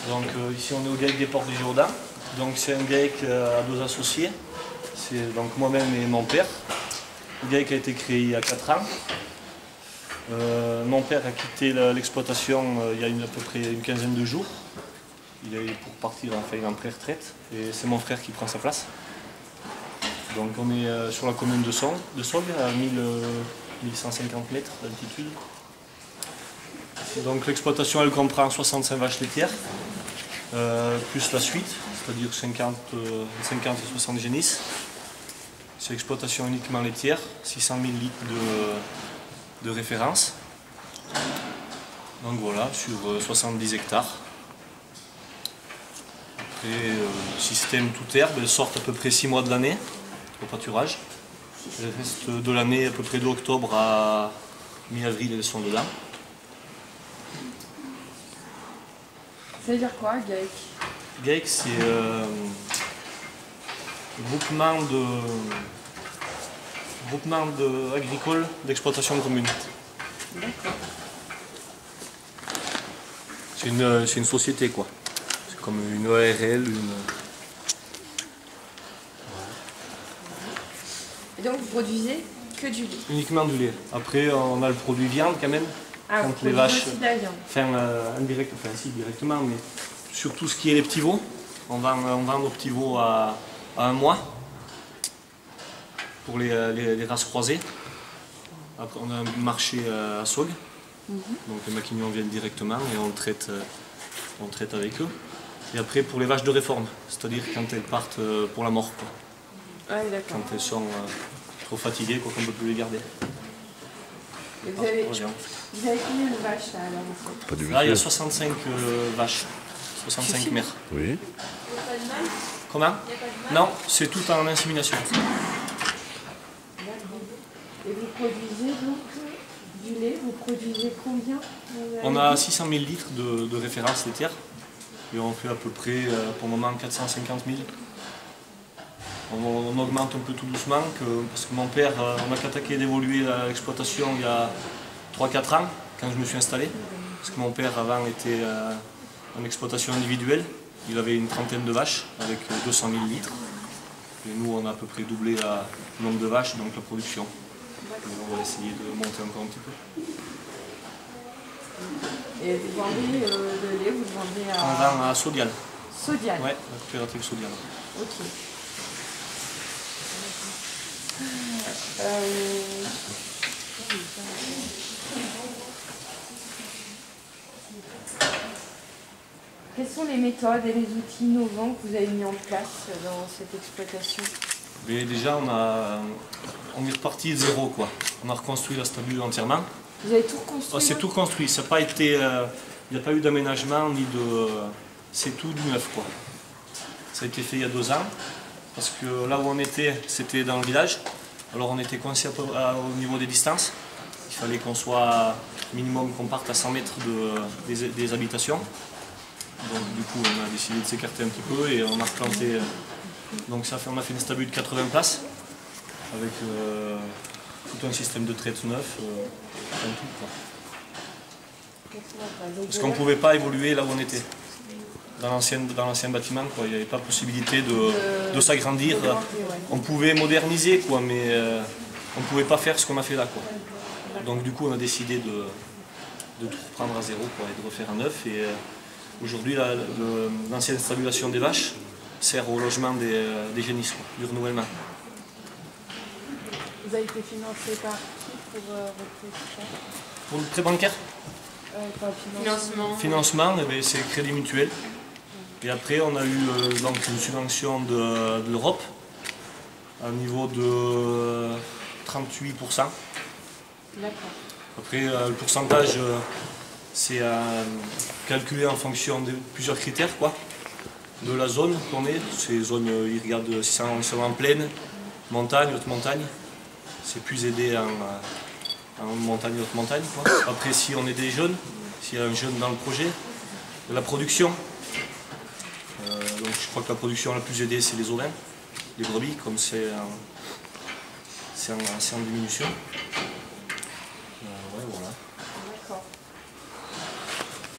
Donc ici on est au GAEC des Portes du Jourdain. Donc c'est un GAEC à deux associés. C'est donc moi-même et mon père. Le GAEC a été créé il y a 4 ans. Mon père a quitté l'exploitation il y a à peu près une quinzaine de jours. Il est pour partir en pré-retraite et c'est mon frère qui prend sa place. Donc on est sur la commune de Saugues, à 1150 mètres d'altitude. Donc l'exploitation elle comprend 65 vaches laitières, plus la suite, c'est-à-dire 50 et 60 génisses. C'est l'exploitation uniquement laitière, 600 000 litres de référence. Donc voilà, sur 70 hectares. Après, système toute herbe, elles sortent à peu près 6 mois de l'année au pâturage. Le reste de l'année, à peu près d'octobre à mi-avril, elles sont dedans. Ça veut dire quoi, GAEC? GAEC, c'est groupement agricole d'exploitation commune. D'accord. C'est une société, quoi. C'est comme une EARL, Et donc vous produisez que du lait? uniquement du lait. Après, on a le produit viande quand même. Ah, vous Quand les produisez vaches, aussi de la viande? Si, directement, mais sur tout ce qui est les petits veaux, on vend nos petits veaux à 1 mois pour les races croisées. Après, on a un marché à Saugues, donc les maquignons viennent directement et on traite avec eux. Et après pour les vaches de réforme, c'est-à-dire quand elles partent pour la mort, quoi. Ah oui, d'accord. Quand elles sont trop fatiguées, qu'on ne peut plus les garder. Et vous avez combien de vaches là alors en fait? Pas du Là il y a monsieur. 65 vaches, 65 mères. Oui. Comment? Non, c'est tout en insémination. Et vous produisez donc du lait, vous produisez combien? On a 600 000 litres de référence laitière et on fait à peu près pour le moment 450 000. On augmente un peu tout doucement parce que mon père, on a qu'attaqué d'évoluer l'exploitation il y a 3-4 ans quand je me suis installé. Parce que mon père avant était en exploitation individuelle, il avait une trentaine de vaches avec 200 000 litres. Et nous on a à peu près doublé le nombre de vaches, donc la production. Et on va essayer de monter encore un petit peu. Et vous vendez le lait, vous le vendez à... On vend à Sodial. Sodial? Ouais, la coopérative Sodial. Ok. Quelles sont les méthodes et les outils innovants que vous avez mis en place dans cette exploitation? Mais déjà, on est reparti de zéro, quoi. On a reconstruit la stabule entièrement. Vous avez tout reconstruit? C'est tout reconstruit. Ça n'a pas été, il n'y a pas eu d'aménagement ni de, c'est tout du neuf, quoi. Ça a été fait il y a 2 ans parce que là où on était, c'était dans le village. Alors on était coincé au niveau des distances. Il fallait qu'on soit minimum qu'on parte à 100 mètres des habitations. Donc du coup, on a décidé de s'écarter un petit peu et on a replanté. Donc on a fait une stabule de 80 places avec tout un système de traite neuf, tout, quoi. Parce qu'on ne pouvait pas évoluer là où on était. Dans l'ancien bâtiment, quoi. Il n'y avait pas possibilité de s'agrandir. On pouvait moderniser, quoi, mais on ne pouvait pas faire ce qu'on a fait là, quoi. Donc du coup, on a décidé de tout reprendre à zéro, quoi, et de refaire un neuf. Et aujourd'hui, l'ancienne stabulation des vaches sert au logement des génisses, quoi, du renouvellement. Vous avez été financé par qui pour recréer tout ça? Pour le prêt bancaire, financement, eh bien, c'est Crédit Mutuel. Et après, on a eu donc une subvention de l'Europe à un niveau de 38%. D'accord. Après, le pourcentage, c'est calculé en fonction de plusieurs critères, quoi, de la zone qu'on est. Ces zones, ils regardent si c'est en plaine, montagne, haute montagne. C'est plus aidé en montagne, haute montagne, quoi. Après, si on est des jeunes, s'il y a un jeune dans le projet, la production. Donc je crois que la production la plus aidée, c'est les ovins, les brebis, comme c'est en diminution.